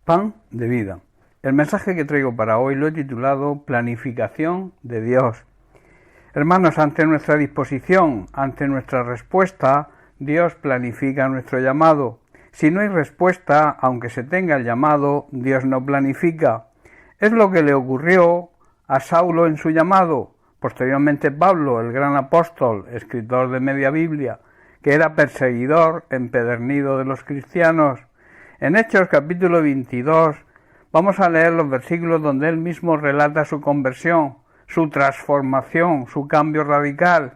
Pan de vida. El mensaje que traigo para hoy lo he titulado Planificación de Dios. Hermanos, ante nuestra disposición, ante nuestra respuesta, Dios planifica nuestro llamado. Si no hay respuesta, aunque se tenga el llamado, Dios no planifica. Es lo que le ocurrió a Saulo en su llamado. Posteriormente Pablo, el gran apóstol, escritor de media Biblia, que era perseguidor empedernido de los cristianos. En Hechos capítulo 22 vamos a leer los versículos donde él mismo relata su conversión, su transformación, su cambio radical.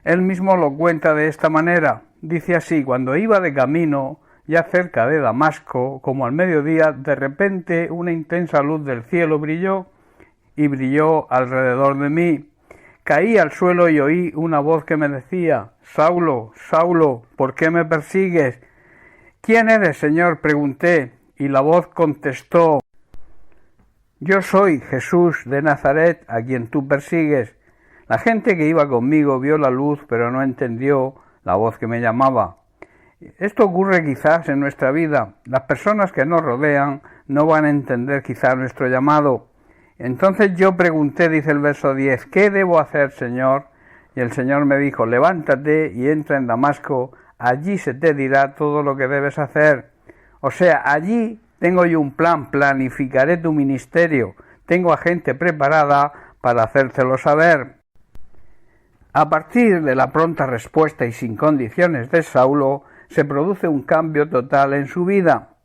Él mismo lo cuenta de esta manera. Dice así: cuando iba de camino, ya cerca de Damasco, como al mediodía, de repente una intensa luz del cielo brilló alrededor de mí. Caí al suelo y oí una voz que me decía: Saulo, Saulo, ¿por qué me persigues? ¿Quién eres, Señor?, pregunté, y la voz contestó: yo soy Jesús de Nazaret, a quien tú persigues. La gente que iba conmigo vio la luz, pero no entendió la voz que me llamaba. Esto ocurre quizás en nuestra vida. Las personas que nos rodean no van a entender quizás nuestro llamado. Entonces yo pregunté, dice el verso 10, ¿qué debo hacer, Señor? Y el Señor me dijo: levántate y entra en Damasco, allí se te dirá todo lo que debes hacer. O sea, allí tengo yo un plan, planificaré tu ministerio, tengo a gente preparada para hacértelo saber. A partir de la pronta respuesta y sin condiciones de Saulo, se produce un cambio total en su vida.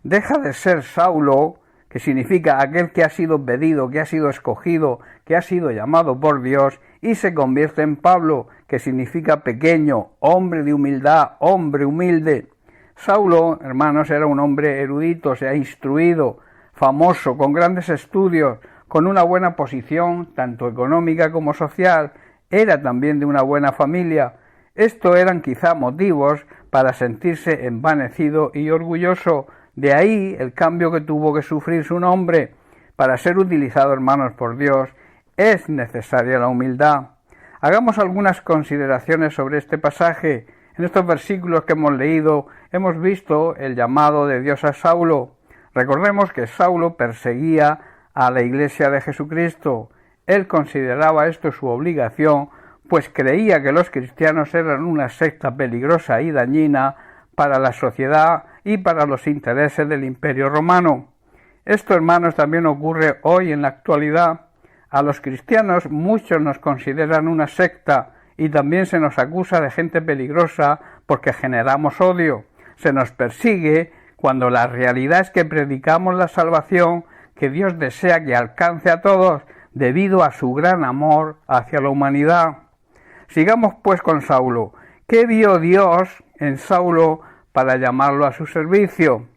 Deja de ser Saulo, que significa aquel que ha sido pedido, que ha sido escogido, que ha sido llamado por Dios, y se convierte en Pablo, que significa pequeño, hombre de humildad, hombre humilde. Saulo, hermanos, era un hombre erudito, se ha instruido, famoso, con grandes estudios, con una buena posición, tanto económica como social. Era también de una buena familia. Estos eran quizá motivos para sentirse envanecido y orgulloso. De ahí el cambio que tuvo que sufrir su nombre. Para ser utilizado, hermanos, por Dios, es necesaria la humildad. Hagamos algunas consideraciones sobre este pasaje. En estos versículos que hemos leído, hemos visto el llamado de Dios a Saulo. Recordemos que Saulo perseguía a la Iglesia de Jesucristo. Él consideraba esto su obligación, pues creía que los cristianos eran una secta peligrosa y dañina para la sociedad y para los intereses del Imperio Romano. Esto, hermanos, también ocurre hoy en la actualidad. A los cristianos muchos nos consideran una secta y también se nos acusa de gente peligrosa porque generamos odio. Se nos persigue cuando la realidad es que predicamos la salvación que Dios desea que alcance a todos debido a su gran amor hacia la humanidad. Sigamos pues con Saulo. ¿Qué vio Dios en Saulo para llamarlo a su servicio?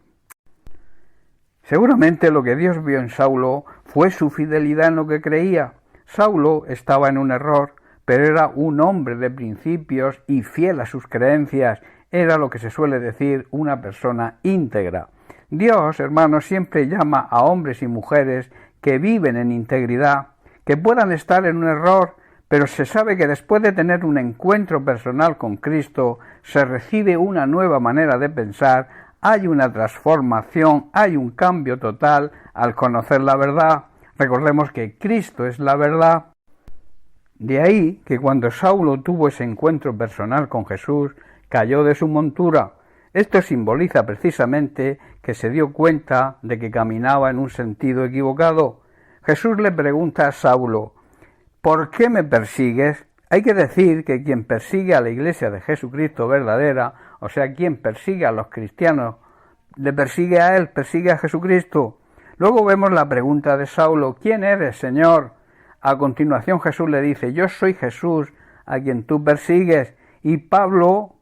Seguramente lo que Dios vio en Saulo fue su fidelidad en lo que creía. Saulo estaba en un error, pero era un hombre de principios y fiel a sus creencias. Era lo que se suele decir una persona íntegra. Dios, hermanos, siempre llama a hombres y mujeres que viven en integridad, que puedan estar en un error, pero se sabe que después de tener un encuentro personal con Cristo, se recibe una nueva manera de pensar, hay una transformación, hay un cambio total al conocer la verdad. Recordemos que Cristo es la verdad. De ahí que cuando Saulo tuvo ese encuentro personal con Jesús, cayó de su montura. Esto simboliza precisamente que se dio cuenta de que caminaba en un sentido equivocado. Jesús le pregunta a Saulo: ¿por qué me persigues? Hay que decir que quien persigue a la Iglesia de Jesucristo verdadera, o sea, quien persigue a los cristianos, le persigue a él, persigue a Jesucristo. Luego vemos la pregunta de Saulo: ¿quién eres, Señor? A continuación Jesús le dice: yo soy Jesús, a quien tú persigues. Y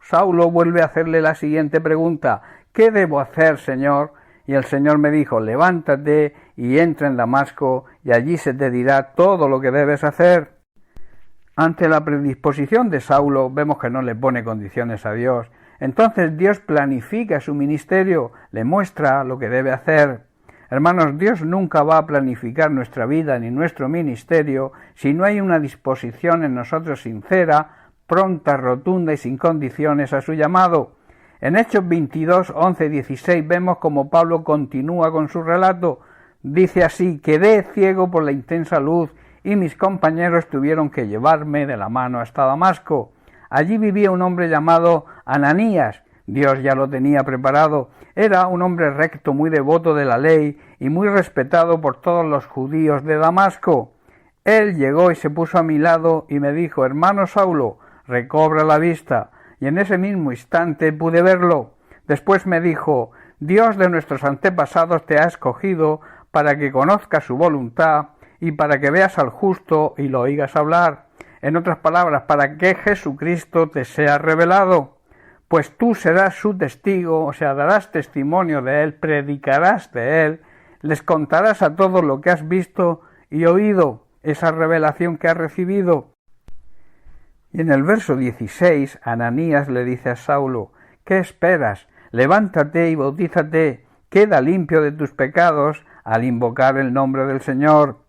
Saulo vuelve a hacerle la siguiente pregunta: ¿qué debo hacer, Señor? Y el Señor me dijo: levántate y entra en Damasco, y allí se te dirá todo lo que debes hacer. Ante la predisposición de Saulo, vemos que no le pone condiciones a Dios. Entonces Dios planifica su ministerio, le muestra lo que debe hacer. Hermanos, Dios nunca va a planificar nuestra vida ni nuestro ministerio si no hay una disposición en nosotros sincera, pronta, rotunda y sin condiciones a su llamado. En Hechos 22, 11 y 16 vemos como Pablo continúa con su relato. Dice así: quedé ciego por la intensa luz y mis compañeros tuvieron que llevarme de la mano hasta Damasco. Allí vivía un hombre llamado Ananías. Dios ya lo tenía preparado. Era un hombre recto, muy devoto de la ley y muy respetado por todos los judíos de Damasco. Él llegó y se puso a mi lado y me dijo: hermano Saulo, recobra la vista. Y en ese mismo instante pude verlo. Después me dijo: Dios de nuestros antepasados te ha escogido para que conozcas su voluntad y para que veas al justo y lo oigas hablar. En otras palabras, para que Jesucristo te sea revelado. Pues tú serás su testigo, o sea, darás testimonio de él, predicarás de él, les contarás a todos lo que has visto y oído, esa revelación que has recibido. Y en el verso 16, Ananías le dice a Saulo: ¿qué esperas? Levántate y bautízate, queda limpio de tus pecados al invocar el nombre del Señor.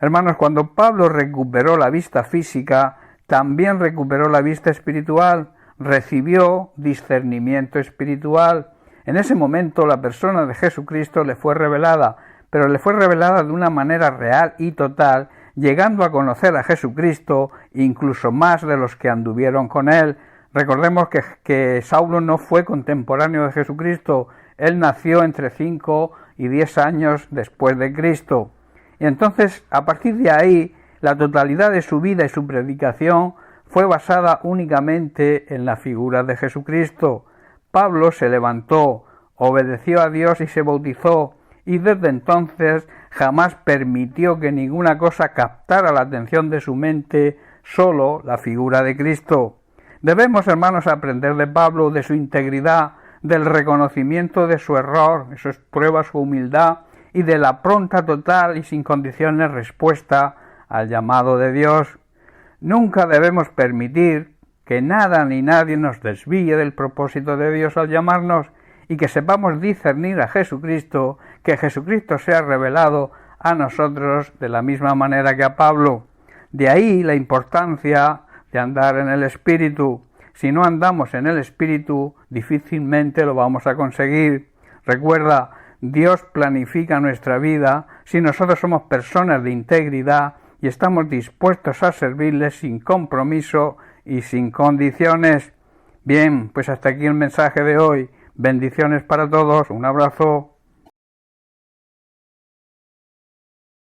Hermanos, cuando Pablo recuperó la vista física, también recuperó la vista espiritual, recibió discernimiento espiritual. En ese momento la persona de Jesucristo le fue revelada, pero le fue revelada de una manera real y total, llegando a conocer a Jesucristo incluso más de los que anduvieron con él. Recordemos que Saulo no fue contemporáneo de Jesucristo, él nació entre 5 y 10 años después de Cristo. Y entonces, a partir de ahí, la totalidad de su vida y su predicación fue basada únicamente en la figura de Jesucristo. Pablo se levantó, obedeció a Dios y se bautizó, y desde entonces jamás permitió que ninguna cosa captara la atención de su mente, solo la figura de Cristo. Debemos, hermanos, aprender de Pablo, de su integridad, del reconocimiento de su error, eso prueba su humildad, y de la pronta, total y sin condiciones respuesta al llamado de Dios. Nunca debemos permitir que nada ni nadie nos desvíe del propósito de Dios al llamarnos, y que sepamos discernir a Jesucristo, que Jesucristo sea revelado a nosotros de la misma manera que a Pablo. De ahí la importancia de andar en el Espíritu. Si no andamos en el Espíritu, difícilmente lo vamos a conseguir. Recuerda, Dios planifica nuestra vida si nosotros somos personas de integridad y estamos dispuestos a servirles sin compromiso y sin condiciones. Bien, pues hasta aquí el mensaje de hoy. Bendiciones para todos, un abrazo.